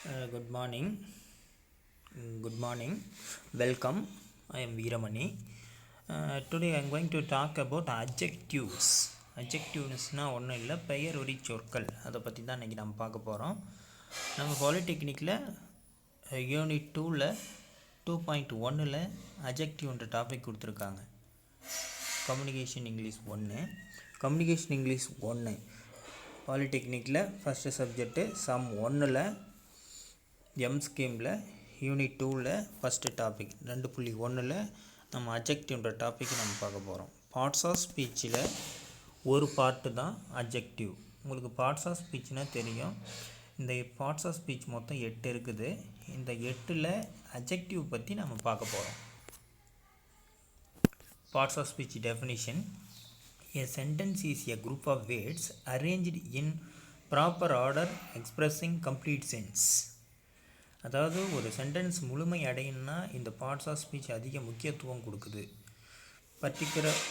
Good morning. Good morning. Welcome. I am Veeramani. Today I am going to talk about adjectives. Adjectivesனால் ஒன்றும் இல்லை, பெயர் உரி சொற்கள். அதை பற்றி தான் இன்றைக்கி நம்ம பார்க்க போகிறோம். நம்ம பாலிடெக்னிக்கில் யூனிட் 2ல் 2.1ல் அட்ஜெக்டிவ்ன்ற டாபிக் கொடுத்துருக்காங்க. Communication English 1. கம்யூனிகேஷன் இங்கிலீஷ் 1 பாலிடெக்னிக்கில் ஃபஸ்ட்டு சப்ஜெக்டு சம் 1ல் எம் ஸ்கீமில் யூனிட் 2ல் ஃபஸ்ட்டு டாபிக் 2.1ல் நம்ம அட்ஜெக்டிவ்ன்ற டாபிக் நம்ம பார்க்க போகிறோம். பார்ட்ஸ் ஆஃப் ஸ்பீச்சில் ஒரு பார்ட்டு தான் அட்ஜெக்டிவ். உங்களுக்கு பார்ட்ஸ் ஆஃப் ஸ்பீச்னால் தெரியும். இந்த பார்ட்ஸ் ஆஃப் ஸ்பீச் மொத்தம் 8 இருக்குது. இந்த 8ல் அட்ஜெக்டிவ் பற்றி நம்ம பார்க்க போகிறோம். Parts of speech definition: A sentence is a group of words arranged in proper order expressing complete sense. அதாவது ஒரு சென்டென்ஸ் முழுமை அடையணும்னா இந்த பார்ட்ஸ் ஆஃப் ஸ்பீச் அதிக முக்கியத்துவம் கொடுக்குது. Particular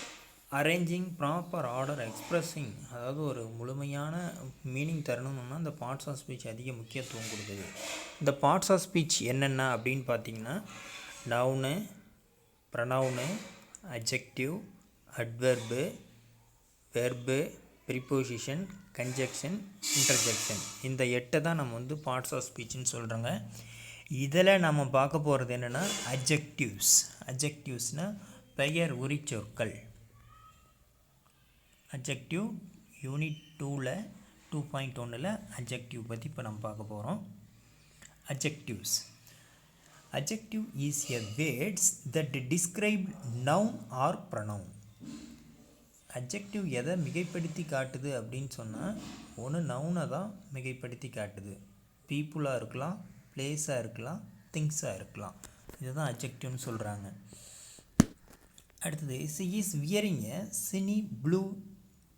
arranging proper order expressing, அதாவது ஒரு முழுமையான மீனிங் தரணும்னா இந்த பார்ட்ஸ் ஆஃப் ஸ்பீச் அதிக முக்கியத்துவம் கொடுக்குது. இந்த பார்ட்ஸ் ஆஃப் ஸ்பீச் என்னென்ன அப்படின்னு பார்த்தீங்கன்னா noun, pronoun, adjective, adverb, verb, preposition, conjunction, interjection. இந்த 8 தான் நம்ம பார்ட்ஸ் ஆஃப் ஸ்பீச்சுன்னு சொல்கிறோங்க. இதில் நம்ம பார்க்க போகிறது என்னென்னா அட்ஜெக்டிவ்ஸ். அட்ஜெக்டிவ்ஸ்னால் பெயர் உரி சொற்கள். அட்ஜெக்டிவ் யூனிட் 2ல் 2.1ல் அட்ஜெக்டிவ் பற்றி இப்போ நம்ம பார்க்க போகிறோம். Adjectives. Adjective is a words that describe noun or pronoun. Adjective எதை மிகைப்படுத்தி காட்டுது அப்படின்னு சொன்னால் ஒன்று நவுனை தான் மிகைப்படுத்தி காட்டுது. பீப்புளாக இருக்கலாம், பிளேஸாக இருக்கலாம், திங்ஸாக இருக்கலாம். இதுதான் அட்ஜெக்டிவ்னு சொல்கிறாங்க. அடுத்தது she is wearing a shiny blue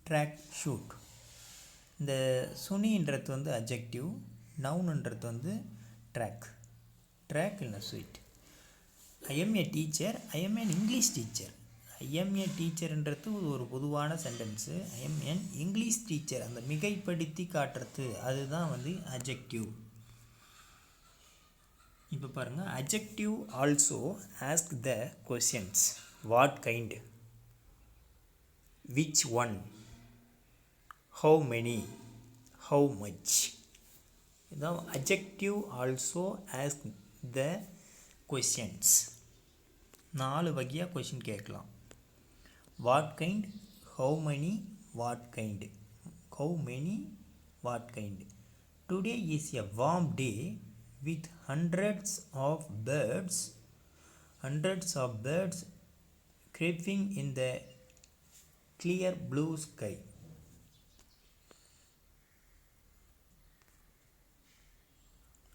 track suit. இந்த சுனின்றது அட்ஜெக்டிவ், நவுன்ன்றது ட்ராக். ட்ராக் இல்லை suit. I am a teacher, I am an English teacher. I am a டீச்சர்ன்றது ஒரு பொதுவான sentence. I am an English teacher, அந்த மிகைப்படுத்தி காட்டுறது அதுதான் அட்ஜெக்டிவ். இப்போ பாருங்கள், adjective also ask the questions what kind, which one, how many, how much. இதான் adjective also ask the questions. 4 வகையாக கொஸ்டின் கேட்கலாம். What kind, how many, what kind, how many, what kind. Today is a warm day with hundreds of birds creeping in the clear blue sky.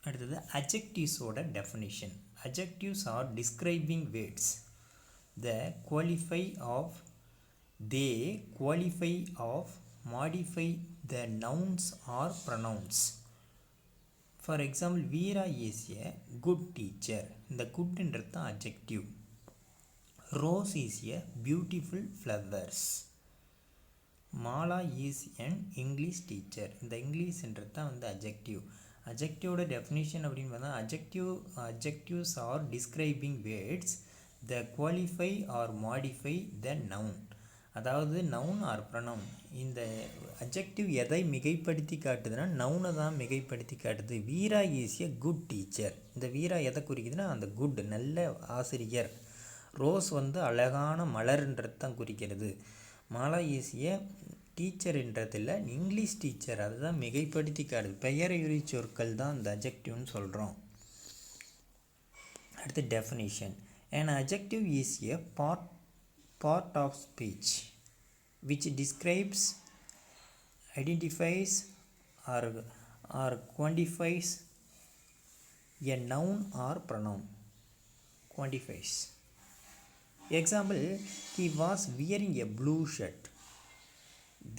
அடுத்தது அட்ஜெக்டிவ்ஸோட definition. Adjectives are describing words. They qualify of modify the nouns or pronouns. For example, Veera is a good teacher. இந்த குட்ன்றது தான் adjective. Rose is a beautiful flowers. Mala is an English teacher. இந்த இங்கிலீஷ்ன்றது தான் adjective. அட்ஜெக்டிவோட definition அப்படின்னு பார்த்தா adjectives are describing words the qualify or modify the noun. அதாவது noun or pronoun. இந்த adjective எதை மிகைப்படுத்தி காட்டுதுன்னா நவுனை தான் மிகைப்படுத்தி காட்டுது. Veera is a good teacher. இந்த வீரா எதை குறிக்குதுன்னா அந்த குட், நல்ல ஆசிரியர். ரோஸ் அழகான மலர்ன்றது தான் குறிக்கிறது. மாலா இஸ் எ டீச்சர்ன்றதில்லை, இங்கிலீஷ் டீச்சர், அதுதான் மிகைப்படுத்தி காட்டுது. பெயரையுறி சொற்கள் தான் இந்த அட்ஜெக்டிவ்னு சொல்கிறோம். அடுத்து definition. An adjective is a part of speech which describes, identifies or quantifies a noun or pronoun. Quantifies. Example, he was wearing a blue shirt.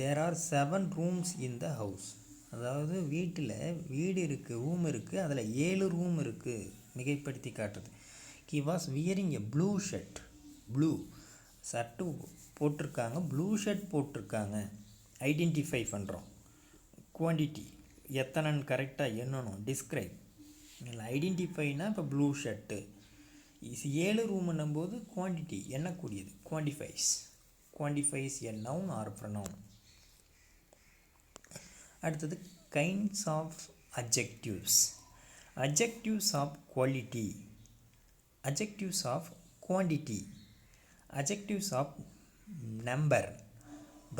There are 7 rooms in the house. அதாவது வீடு இருக்குது, room இருக்குது, அதில் 7 room இருக்குது, மிகைப்படுத்தி காட்டுறது. He was wearing a blue shirt. Blue shirt போட்டிருக்காங்க, blue shirt போட்டிருக்காங்க. ஐடென்டிஃபை பண்ணுறோம். குவான்டிட்டி எத்தனைன்னு கரெக்டாக எண்ணணும். டிஸ்கிரைப் ஐடென்டிஃபைனா இப்போ ப்ளூ ஷர்ட்டு. 7 ரூம்னும் போது குவான்டிட்டி எண்ணக்கூடியது, quantifies a noun or pronoun. அடுத்தது kinds of adjectives. Adjectives of quality, adjectives of quantity, adjectives of number,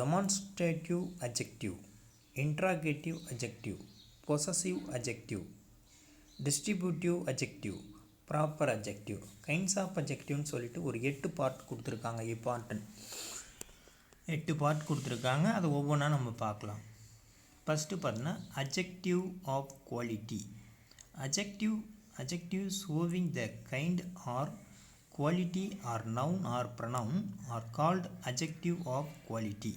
demonstrative adjective, interrogative adjective, possessive adjective, distributive adjective, proper adjective. Kinds of adjectiveனு சொல்லிட்டு ஒரு 8 part கொடுத்துருக்காங்க. Important 8 part கொடுத்துருக்காங்க. அது ஒவ்வொன்றா நம்ம பார்க்கலாம். First பார்த்தீங்கன்னா adjective of quality. Adjective showing the kind or quality or noun or pronoun are called adjective of quality.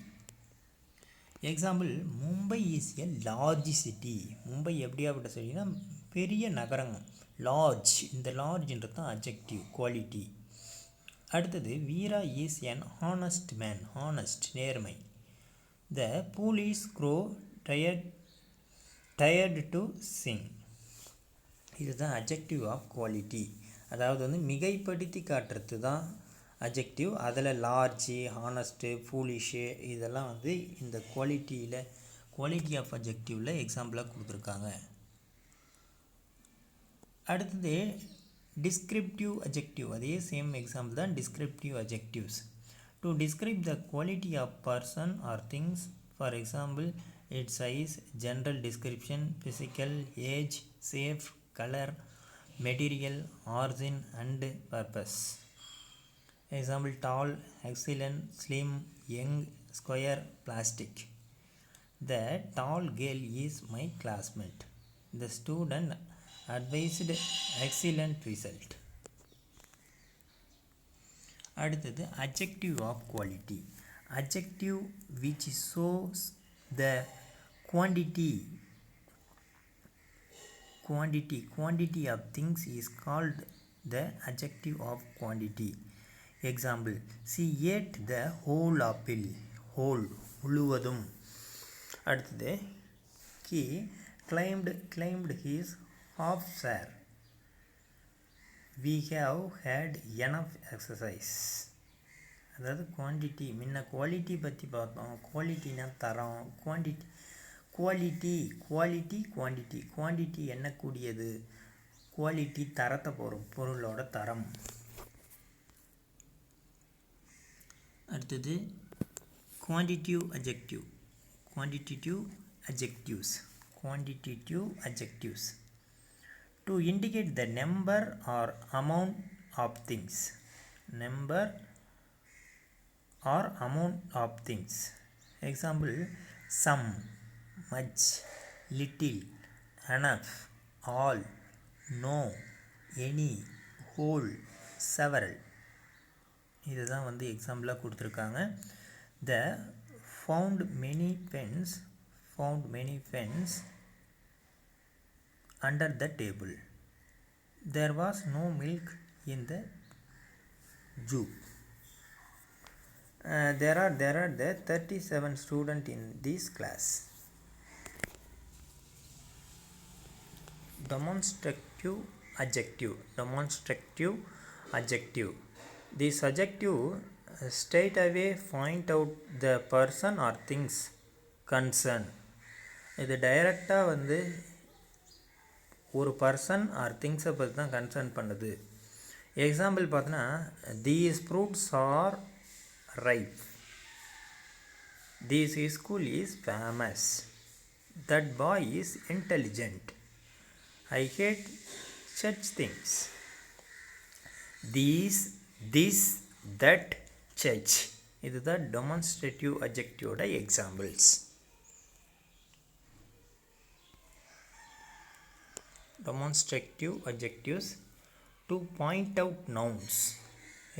Example, Mumbai is a large city. Mumbai எப்படியாப்பட்ட சிட்டினா பெரிய நகரம், லார்ஜ். இந்த லார்ஜ்ன்றது தான் adjective quality. அடுத்தது வீரா is an honest man. honest நேர்மை. The police grow tired to sing. இதுதான் adjective of quality. அதாவது வந்து மிகைப்படுத்தி காட்டுறது தான் adjective. அதில் லார்ஜு, ஹானஸ்ட்டு, ஃபூலிஷு இதெல்லாம் வந்து இந்த குவாலிட்டி ஆஃப் adjectiveல எக்ஸாம்பிளாக கொடுத்துருக்காங்க. அடுத்தது டிஸ்கிரிப்டிவ் adjective. அதே சேம் எக்ஸாம்பிள் தான் descriptive adjectives. To describe the quality of person or things. For example, its size, general description, physical, age, shape, color, material, origin and purpose. Example, tall, excellent, slim, young, square, plastic. The tall girl is my classmate. The student advised excellent result. அடுத்தது adjective of quality. Adjective which shows the quantity of things is called the adjective of quantity. Example, she ate the whole apple. whole முழுவதும். அடுத்தது he claimed his half share. we have had enough exercise. அதாவது quantity, முன்ன quality பற்றி பார்த்தோம். குவாலிட்டினா தரம், quantity எண்ணக்கூடியது. Quality தரத்தை போகிறோம், பொருளோட தரம். அடுத்தது quantitative adjectives to indicate the number or amount of things. Example, some, much, little, enough, all, no, any, whole, several. இதுதான் வந்து எக்ஸாம்பிளாக கொடுத்துருக்காங்க. The found many pens under the table. There was no milk in the jug. There are the 37 students in this class. Demonstrative adjective. This adjective straight away point out the person or things concerned. இது டைரெக்டாக வந்து ஒரு person R திங்ஸை பற்றி தான் concern பண்ணுது. Example பார்த்தோன்னா, these fruits are ripe. This school is famous. That boy is intelligent. I hate such things. These, this, that, such. இதுதான் டெமான்ஸ்ட்ரேட்டிவ் அட்ஜெக்டிவோட examples. Demonstrative adjectives to point out nouns.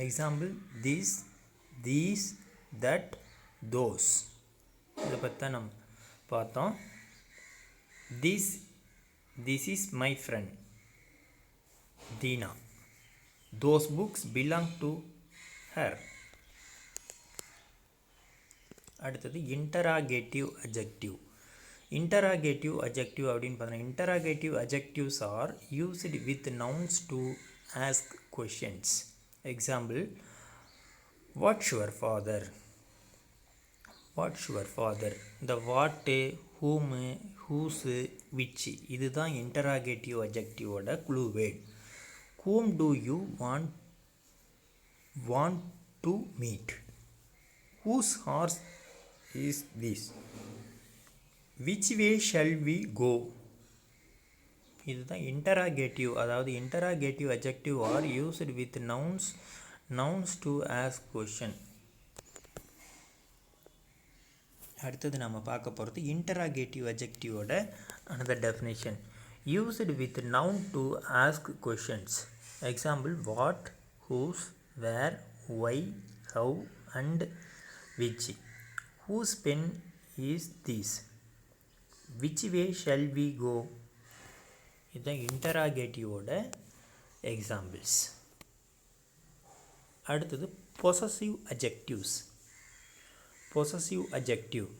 Example, this, these, that, those. இதை பற்றி நம்ம பார்த்தோம். This is my friend Dina. Those books belong to her. அடுத்தது interrogative adjective. Interrogative adjective அப்படின்னு பார்த்தீங்கன்னா interrogative adjectives are used with nouns to ask questions. Example, what's your father, what's your father. இந்த what, whom, whose, which இதுதான் interrogative அஜெக்டிவோட clue word. whom do you want to meet, whose horse is this, which way shall we go. இதுதான் interrogative. அதாவது interrogative adjective R used with nouns to ask question. அடுத்தது நம்ம பார்க்க போகிறது interrogative அஜெக்டிவோட another definition. Used with noun to ask questions. Example, what, whose, where, why, how and which. Whose pen is this, which way shall we go. இதுதான் இன்டராகேட்டிவோட examples. அடுத்தது possessive adjectives. Possessive adjective.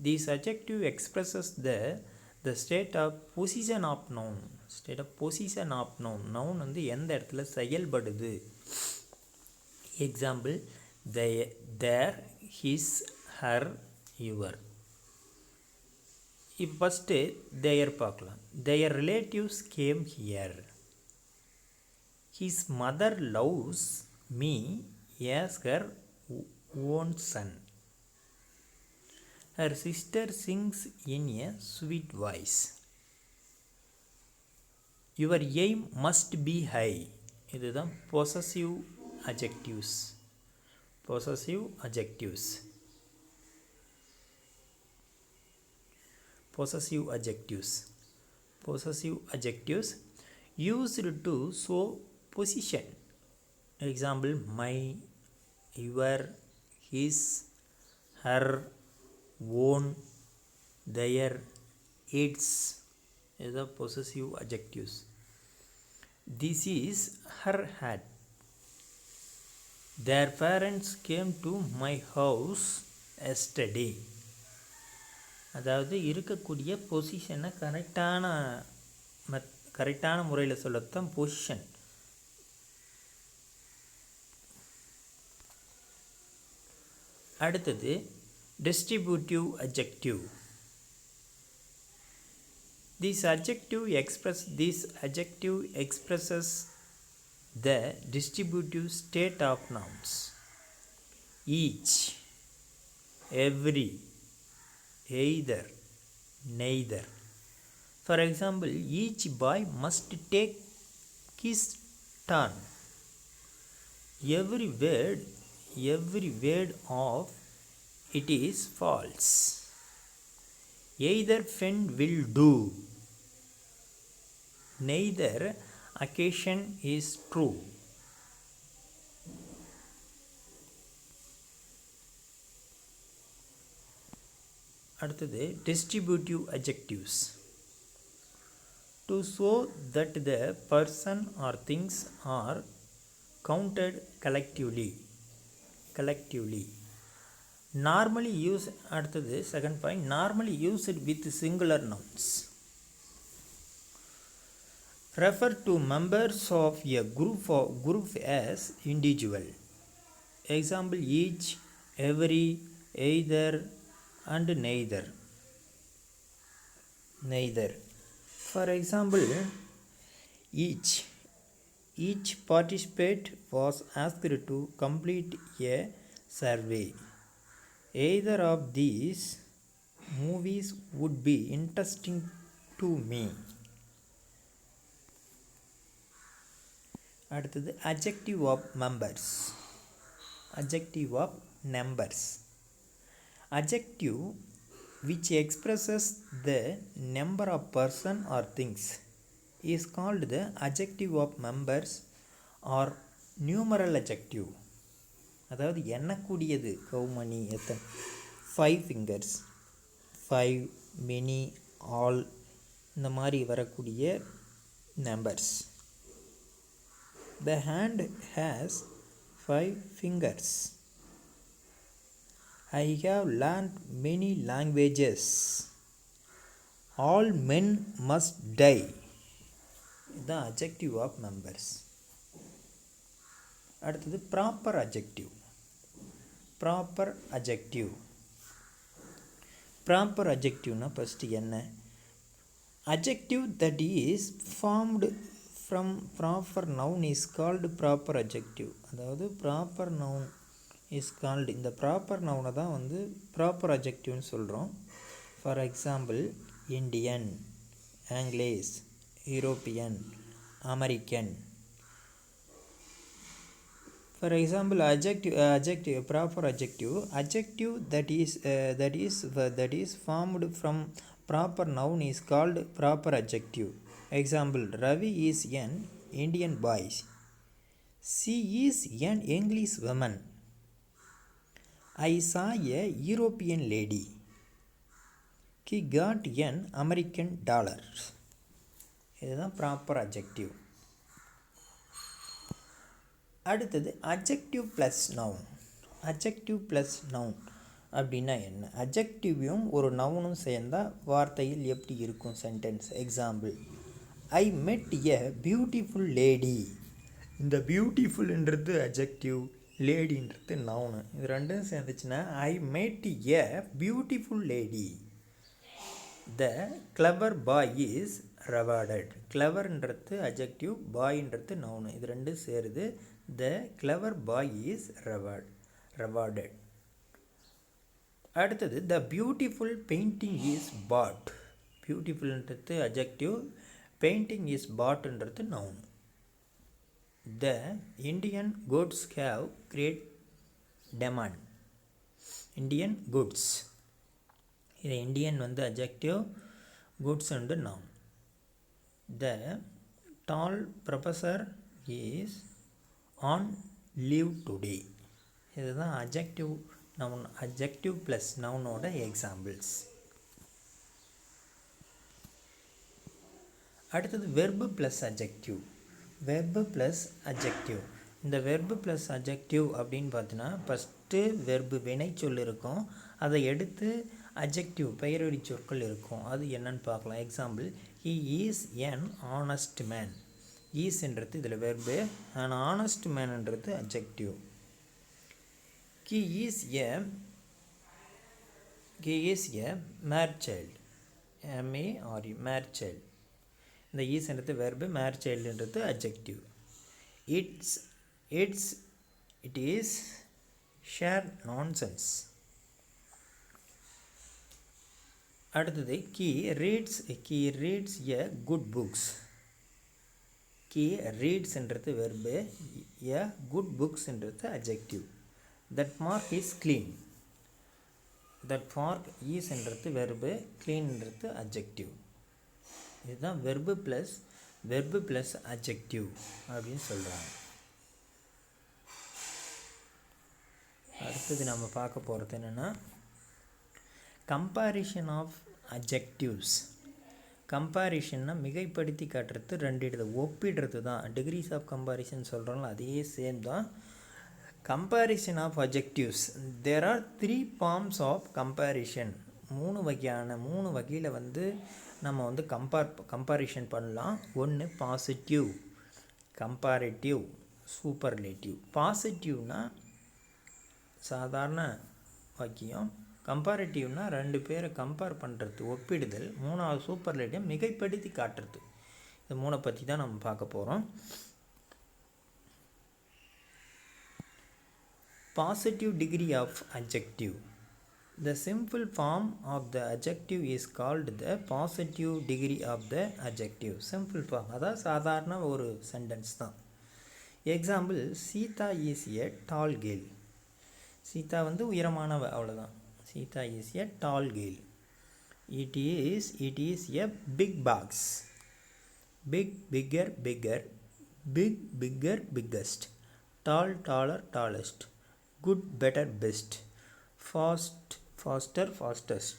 This adjective expresses the state of position of noun. State of position of noun. Noun வந்து எந்த இடத்துல செயல்படுது. Example, there, his, her, your. இப்போ first their பார்க்கலாம். Their relatives came here. His mother loves me as her own son. Her sister sings in a sweet voice. Your aim must be high. இதுதான் possessive adjectives. Possessive adjectives. Possessive adjectives. Possessive adjectives used to show position. Example, my, your, his, her, own, their, its. is a possessive adjectives. This is her hat. Their parents came to my house yesterday. அதாவது இருக்கக்கூடிய பொசிஷனை கரெக்டான முறையில் சொல்லத்தான் position. அடுத்தது distributive adjective. This adjective expresses the distributive state of nouns. Each, every, either, neither. For example, each boy must take his turn. Every word of it is false. Either friend will do. Neither occasion is true. அடுத்தது distributive adjectives. To show that the person or things are counted collectively. Normally used, அடுத்தது second point, normally used with singular nouns. Refer to members of a group as individual. Example, each, every, either and neither. For example, each participant was asked to complete a survey. Either of these movies would be interesting to me. அடுத்தது adjective of members. Adjective which expresses the number of person or things is called the adjective of members or numeral adjective. அதாவது எண்ணக்கூடியது, how many, எத்தனை, 5 fingers, 5, many, all, இந்த மாதிரி வரக்கூடிய numbers. The hand has 5 fingers. I have learned many languages. All men must die. இதுதான் adjective of members. அடுத்தது proper adjective. Proper adjective. Proper அட்ஜெக்டிவ்னா first என்ன? Adjective that is formed from proper noun is called proper adjective. அதாவது proper noun is called, இந்த proper நவுனை தான் வந்து proper அட்ஜெக்டிவ்னு சொல்கிறோம். ஃபார் எக்ஸாம்பிள் இண்டியன், ஆங்கிலேஸ், European, American. For example, adjective proper adjective that is formed from proper noun is called proper adjective. Example, Ravi is an Indian boy. She is an English woman. I saw a European lady. He got an American dollar. இதுதான் proper adjective. அடுத்தது adjective plus noun. Adjective plus noun அப்படின்னா என்ன? அட்ஜெக்டிவும் ஒரு நவுனும் சேர்ந்தால் வார்த்தையில் எப்படி இருக்கும் sentence? Example, I met a beautiful lady. இந்த பியூட்டிஃபுல்ன்றது அட்ஜெக்டிவ், லேடின்றது நவுனு. இது ரெண்டும் சேர்ந்துச்சுன்னா I met a beautiful lady. The clever boy is rewarded. கிளவர்ன்றது அட்ஜெக்டிவ், பாய்ன்றது நவுனு. இது ரெண்டும் சேருது. The clever boy is rewarded. அடுத்தது the beautiful painting is bought. பியூட்டிஃபுல்ன்றது அட்ஜெக்டிவ், பெயிண்டிங் இஸ் பாட்ன்றது noun. The Indian goods have great demand. Indian goods, இது Indian வந்து அட்ஜெக்டிவ், குட்ஸ் வந்து noun. The tall professor is on leave today. இதுதான் adjective noun, adjective plus நவுனோட examples. அடுத்தது verb plus adjective. Verb plus adjective. இந்த verb plus adjective அப்படின்னு பார்த்தீங்கன்னா first verb வினைச்சொல் இருக்கும், அதை எடுத்து அட்ஜெக்டிவ் பெயரடி சொற்கள் இருக்கும். அது என்னன்னு பார்க்கலாம். Example, he is an honest man. ஈஸ்ன்றது இதில் வெர்பு, an honest manன்றது adjective. he is a mad child. M-A-R-E, mad child. இந்த ஈஸ்ன்றது வெர்பு, mad childன்றது adjective. it is sheer nonsense. அடுத்தது he reads a good books. he readsன்றது verb, a good booksன்றது adjective. that mark is clean. that mark isன்றது verb, cleanன்றது adjective. இதுதான் verb plus adjective அப்படின்னு சொல்கிறாங்க. அடுத்தது நம்ம பார்க்க போகிறது என்னென்னா கம்பேரிஷன் ஆஃப் அட்ஜெக்டிவ்ஸ். கம்பேரிஷன்னா மிகைப்படுத்தி காட்டுறது, ரெண்டு இடத்தை ஒப்பிடுறது தான். டிகிரிஸ் ஆஃப் கம்பேரிஷன் சொல்கிறோம்ல, அதே சேம் தான். Comparison of adjectives. There are 3 forms of comparison. மூணு வகையில் வந்து நம்ம வந்து கம்பேரிஷன் பண்ணலாம். ஒன்று பாசிட்டிவ், கம்பேரிட்டிவ், சூப்பர்லேட்டிவ். பாசிட்டிவ்னா சாதாரண வாக்கியம், கம்பேரிட்டிவ்னா ரெண்டு பேரை கம்பேர் பண்ணுறது, ஒப்பிடுதல். மூணாவது சூப்பர்லேட்டிவ், மிகைப்படுத்தி காட்டுறது. இந்த மூணை பற்றி தான் நம்ம பார்க்க போகிறோம். Positive degree of adjective. The simple form of the adjective is called the positive degree of the adjective. Simple form, அதாவது சாதாரண ஒரு சென்டென்ஸ் தான். Example, Sita is a tall girl. Sita வந்து உயரமானவ, அவ்வளோதான். Sita is a tall girl. it is a big box. big, bigger, bigger. big, bigger, biggest. tall, taller, tallest. good, better, best. fast, faster, fastest.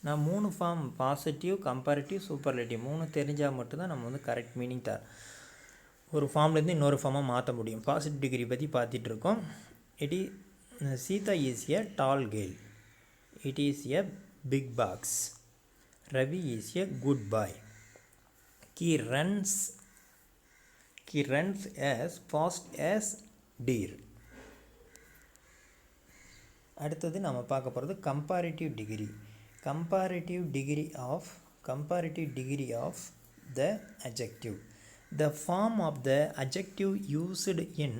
நான் 3 form, positive, comparative, superlative, 3 தெரிஞ்சால் மட்டும்தான் நம்ம வந்து correct meaning ஒரு ஃபார்ம்லேருந்து இன்னொரு ஃபார்மாக மாற்ற முடியும். பாசிட்டிவ் டிகிரி பற்றி பார்த்துட்டு இருக்கோம். Sita is a tall girl. It is a big box. Ravi is a good boy. He runs as fast as deer. அடுத்தது நம்ம பார்க்க போகிறது comparative degree of the adjective. The form of the adjective used in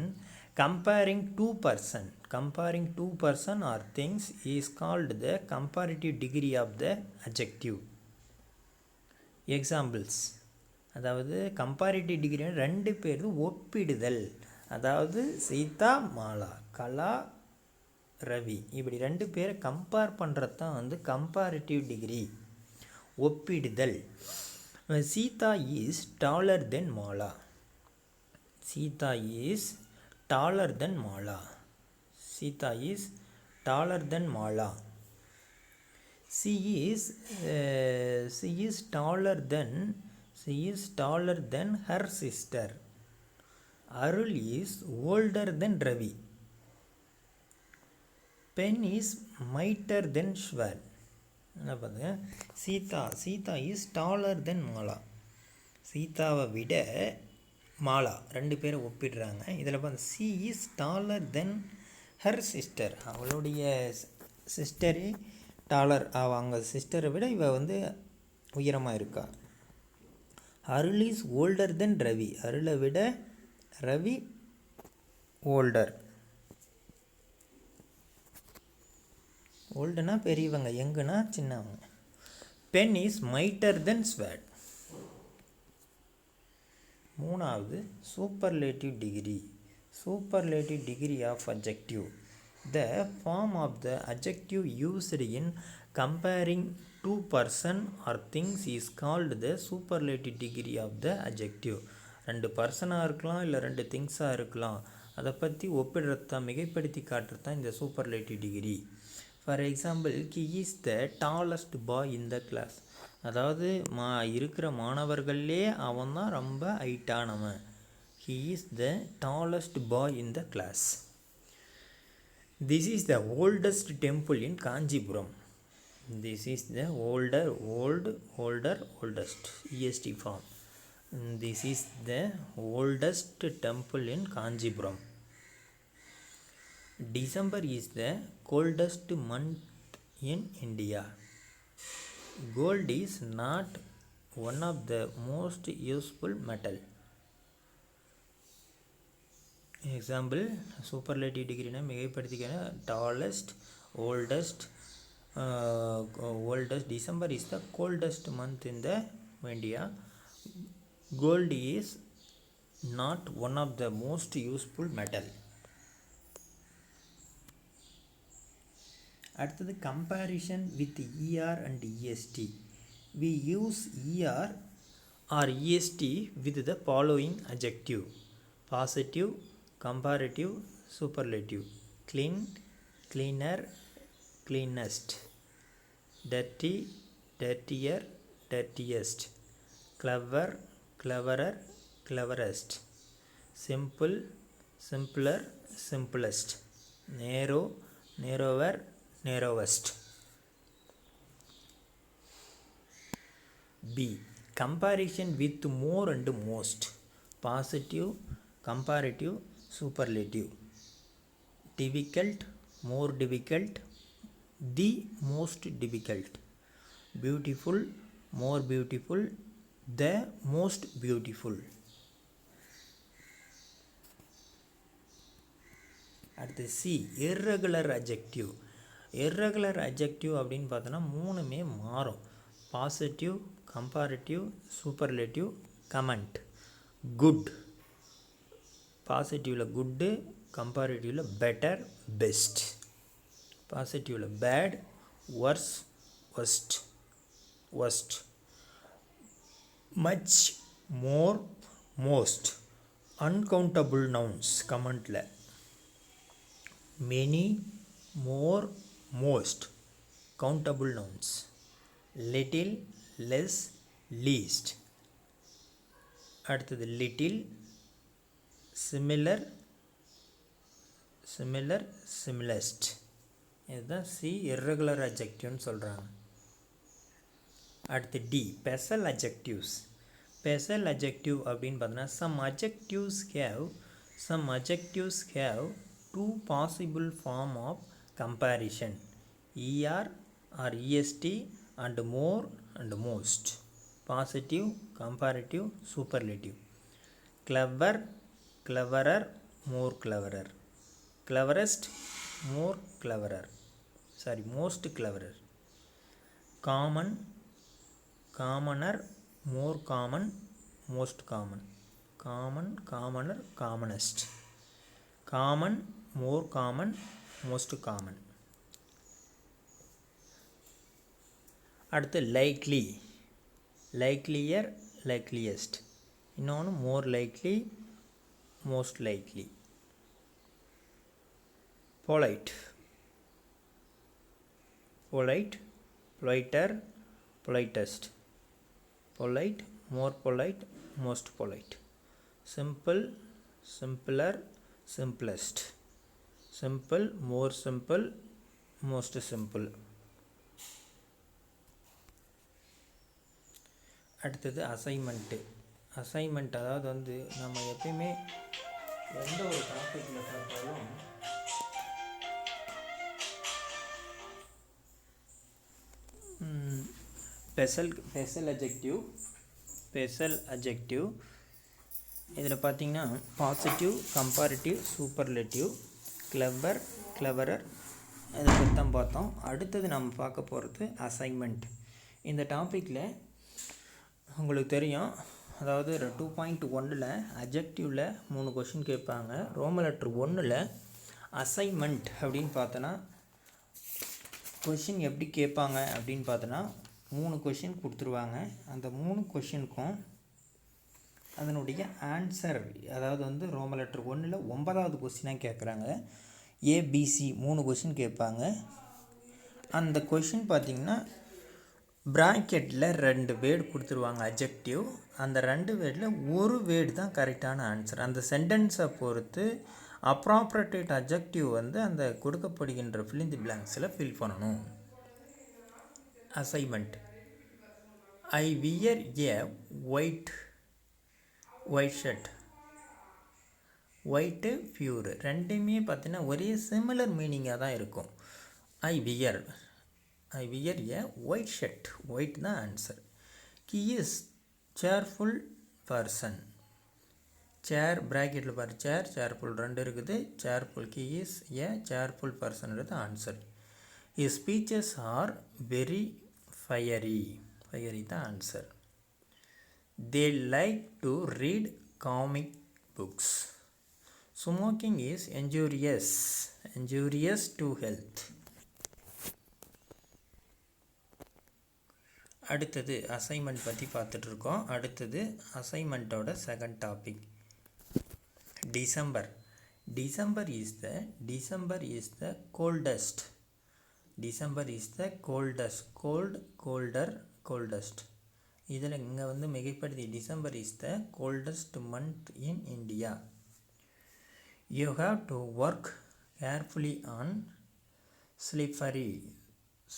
comparing two person or things is called the comparative degree of the adjective. Examples, அதாவது comparative degree ரெண்டு பேர் ஒப்பிடுதல், அதாவது சீதா மாலா, கலா ரவி, இப்படி ரெண்டு பேரை கம்பேர் பண்ணுறது தான் வந்து கம்பேரிட்டிவ் டிகிரி, ஒப்பிடுதல். Sita is taller than Mala. Sita is taller than Mala. Sita is taller than Mala. She is taller than her sister. Arul is older than Ravi. Pen is mightier than Shwar. என்ன பார்த்துங்க, Sita is taller than Mala. சீதாவை விட மாலா ரெண்டு பேரை ஒப்பிடுறாங்க. இதில் பார்த்து C is taller then her sister, அவளுடைய சிஸ்டரே dollar, அவங்க சிஸ்டரை விட இவ வந்து உயரமாக இருக்கா. Arul is older than Ravi, அருளை விட ரவி ஓல்டர். ஓல்டுனா பெரியவங்க, யங்குனா சின்னவங்க. Pen is mightier than sword. மூணாவது superlative degree of adjective. The form of the adjective used in comparing two person or things is called the superlative degree of the adjective. ரெண்டு பர்சனாக இருக்கலாம், இல்லை ரெண்டு திங்ஸாக இருக்கலாம், அதை பற்றி ஒப்பிடுறது தான், மிகைப்படுத்தி காட்டுறது தான் இந்த superlative degree. For example, he is the tallest boy in the class. அதாவது இருக்கிற மாணவர்கள்லே அவன் தான் ரொம்ப ஹைட்டானவன். he is the tallest boy in the class. This is the oldest temple in Kanjipuram. This is the oldest est form. This is the oldest temple in Kanjipuram. December is the coldest month in India. Gold is not one of the most useful metal. Example, superlative டிகிரினா மிகைப்படுத்திக்கிற tallest, oldest. December is the coldest month in the India. Gold is not one of the most useful metal. அடுத்தது comparison with E R and E S T. We use E R or E S T with the following adjective: positive, comparative, superlative. Clean, cleaner, cleanest. Dirty, dirtier, dirtiest. Clever, cleverer, cleverest. Simple, simpler, simplest. Narrow, narrower, narrowest. B. Comparison with more and most. Positive, comparative, superlative. Difficult, more difficult, the most difficult. Beautiful, more beautiful, the most beautiful. அடுத்து C, irregular adjective. irregular adjective அப்படின்னு பார்த்தோன்னா மூணுமே மாறும்: positive, comparative, superlative, comment. Good, பாசிட்டிவில் good, கம்பேரிட்டிவில் better, best. பாசிட்டிவில் bad, worse, worst. Much, more, most. Uncountable nouns கமெண்டில்: many, more, most. Countable nouns: little, less, least. அடுத்தது லிட்டில், சிமிலர், சிமிலஸ்ட். இதுதான் சி, இர்ரெகுலர் அட்ஜெக்டிவ்னு சொல்கிறாங்க. அடுத்து D special adjectives. Special adjective அப்படின்னு பார்த்தோன்னா some adjectives have two possible form of comparison, er or est and more and most. Positive, comparative, superlative. Clever, cleverer, more cleverer. Cleverest, more cleverer. Most cleverer. Common, commoner, more common, most common. Common, commoner, commonest. Common, more common, most common. அடுத்து likely, likelier, likeliest. இன்னொன்று more likely, most likely. Polite, polite, politer, politest. Polite, more polite, most polite. Simple, simpler, simplest. Simple, more simple, most simple. அடுத்தது assignment அதாவது வந்து நம்ம எப்பயுமே எந்த ஒரு டாப்பிக்கில் பார்த்தாலும் ஸ்பெஷல் அட்ஜெக்டிவ் இதில் பார்த்தீங்கன்னா பாசிட்டிவ், கம்பேரிட்டிவ், சூப்பர்லேட்டிவ், கிளவர், கிளவரர் இதை பற்றி தான் பார்த்தோம். அடுத்தது நம்ம பார்க்க போகிறது அசைன்மெண்ட். இந்த டாப்பிக்கில் உங்களுக்கு தெரியும், அதாவது 2.1 அட்ஜெக்டிவில் 3 கொஷின் கேட்பாங்க. ரோமன் லெட்டர் 1 அசைன்மெண்ட் அப்படின்னு பார்த்தோன்னா கொஷின் எப்படி கேட்பாங்க அப்படின்னு பார்த்தோன்னா 3 கொஷின் கொடுத்துருவாங்க. அந்த 3 கொஷினுக்கும் அதனுடைய ஆன்சர், அதாவது வந்து ரோமன் லெட்டர் 1 9வது கொஸ்டினாக கேட்குறாங்க. ஏபிசி 3 கொஷின் கேட்பாங்க. அந்த கொஷின் பார்த்திங்கன்னா ப்ராக்கெட்டில் 2 வேர்டு கொடுத்துருவாங்க அட்ஜெக்டிவ். அந்த 2 வேர்டில் ஒரு வேர்டு தான் கரெக்டான ஆன்சர். அந்த சென்டென்ஸை பொறுத்து அப்ராப்ரியேட் அட்ஜெக்டிவ் வந்து அந்த கொடுக்கப்படுகின்ற fill in the blanksல ஃபில் பண்ணணும். Assignment. I wear a white shirt. White, pure ரெண்டுமே பார்த்தீங்கன்னா ஒரே சிமிலர் மீனிங்காக தான் இருக்கும். I wear a white shirt, white தான் answer. He is cheerful person. Cheer ப்ராக்கெட்டில் பாரு, சேர்ஃபுல் 2 இருக்குது. Cheerful, he is a cheerful பர்சன்றது answer. His speeches are very fiery தான் answer. They like to read comic books. Smoking is injurious to health. அடுத்தது assignment பற்றி பார்த்துட்ருக்கோம். அடுத்தது அசைன்மெண்ட்டோட second topic December. December is the coldest. Coldest. இதில் இங்கே வந்து மிகைப்படுத்தி December is the coldest month in India. You have to work carefully on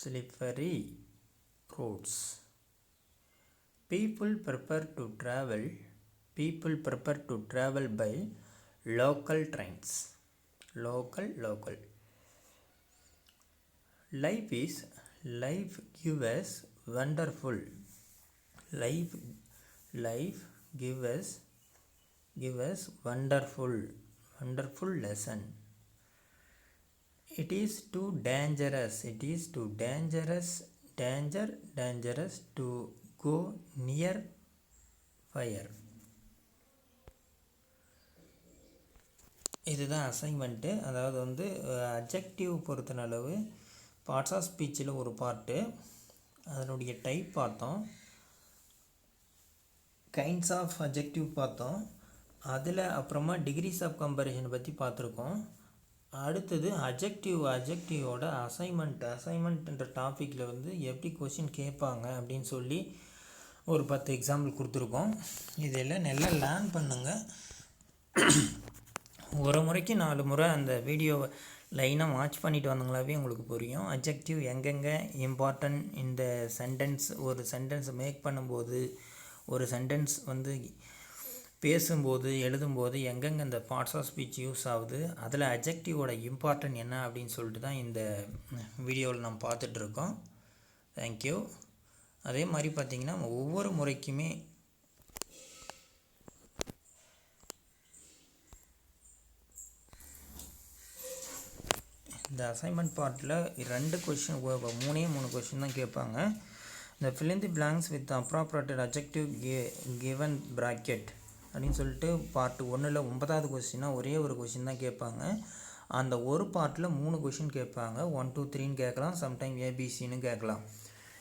slippery roads. People prefer to travel by local trains. Local. Life gives us wonderful. Life gives us wonderful lesson. It is too dangerous to go near fire. இதுதான் assignment. அதாவது வந்து adjective பொறுத்தனளவு parts of ஸ்பீச்சில் ஒரு part, அதனுடைய type பார்த்தோம். Kinds of adjective பார்த்தோம். அதில் அப்புறமா decrease of comparison பற்றி பார்த்துருக்கோம். அடுத்தது அட்ஜெக்டிவோட அசைன்மெண்ட்ன்ற டாப்பிக்கில் வந்து எப்படி கொஷின் கேட்பாங்க அப்படின்னு சொல்லி ஒரு 10 எக்ஸாம்பிள் கொடுத்துருக்கோம். இதெல்லாம் நல்லா லேர்ன் பண்ணுங்கள். ஒரு முறைக்கு 4 முறை அந்த வீடியோவை லைனாக வாட்ச் பண்ணிட்டு வந்தங்களாவே உங்களுக்கு புரியும். அட்ஜெக்டிவ் எங்கெங்கே இம்பார்ட்டன்ட் இந்த சென்டென்ஸ், ஒரு சென்டென்ஸ் மேக் பண்ணும்போது, ஒரு சென்டென்ஸ் வந்து பேசும்போது எழுதும்போது எங்கெங்கே இந்த பார்ட்ஸ் ஆஃப் ஸ்பீச் யூஸ் ஆகுது, அதில் அட்ஜெக்டிவோட இம்பார்ட்டன்ட் என்ன அப்படின்னு சொல்லிட்டு தான் இந்த வீடியோவில் நம்ம பார்த்துட்ருக்கோம். தேங்க்யூ. அதே மாதிரி பார்த்திங்கன்னா ஒவ்வொரு முறைக்குமே இந்த அசைன்மெண்ட் பார்ட்டில் 2 கொஷின், 3 கொஷின் தான் கேட்பாங்க. இந்த fill in the blanks with appropriate adjective given bracket அப்படின்னு சொல்லிட்டு பார்ட் 1ல் 9வது கொஸ்டினாக ஒரே ஒரு கொஷின் தான் கேட்பாங்க. அந்த ஒரு பார்ட்டில் 3 கொஷின் கேட்பாங்க. 1 2 3ன்னு கேட்கலாம், சம்டைம் ஏபிசின்னு கேட்கலாம்.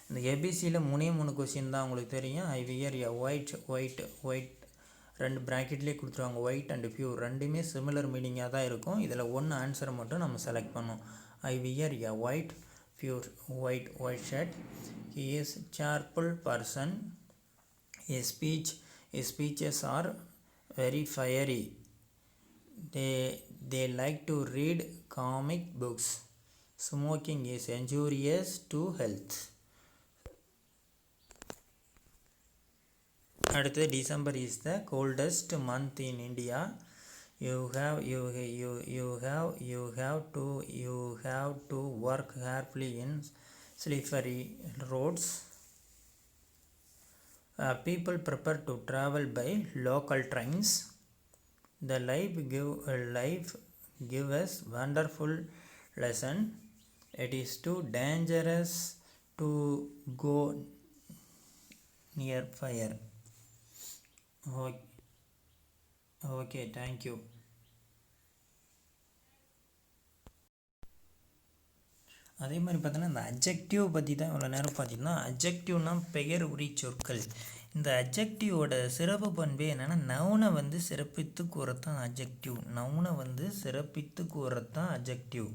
இந்த ஏபிசியில் 3 கொஷின் தான் உங்களுக்கு தெரியும். ஐ வியர் எ ஒயிட் 2 ப்ராக்கெட்லேயே கொடுத்துருவாங்க. ஒயிட் அண்ட் பியூர் ரெண்டுமே சிமிலர் மீனிங்காக தான் இருக்கும். இதில் ஒன்று ஆன்சரை மட்டும் நம்ம செலக்ட் பண்ணோம். ஐ wear a white pure white shirt. He is cheerful person. His speeches are very fiery. They like to read comic books. Smoking is injurious to health. அடுத்து December is the coldest month in India. You have to work carefully in slippery roads. People prefer to travel by local trains. The life give us wonderful lesson. It is too dangerous to go near fire. Okay, thank you. அதே மாதிரி பார்த்தோன்னா இந்த adjective பற்றி தான் இவ்வளோ நேரம் பார்த்திங்கன்னா, அட்ஜெக்டிவ்னா பெயர் உரி சொற்கள். இந்த அட்ஜெக்டிவோட சிறப்பு பண்பே என்னென்னா, நவுனை வந்து சிறப்பித்து கூறத்தான் அட்ஜெக்டிவ். அட்ஜெக்டிவ்.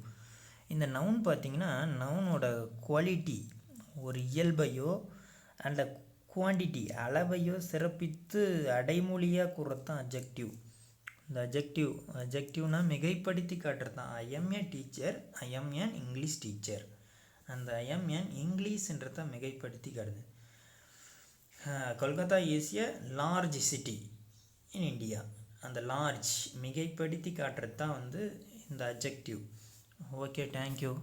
இந்த நவுன் பார்த்திங்கன்னா, நவுனோட குவாலிட்டி, ஒரு இயல்பையோ அந்த குவான்டிட்டி அளவையோ சிறப்பித்து அடைமொழியாக கூறத்தான் அட்ஜெக்டிவ். இந்த அட்ஜெக்டிவ்னா மிகைப்படுத்தி காட்டுறது தான். ஐ am a teacher, I am an English teacher. அந்த ஐ எம் ஏன் இங்கிலீஷ்ன்றத மிகைப்படுத்தி காட்டுது. Kolkata is a large city in India. அந்த லார்ஜ் மிகைப்படுத்தி காட்டுறது தான் வந்து இந்த அட்ஜெக்டிவ். Okay, thank you.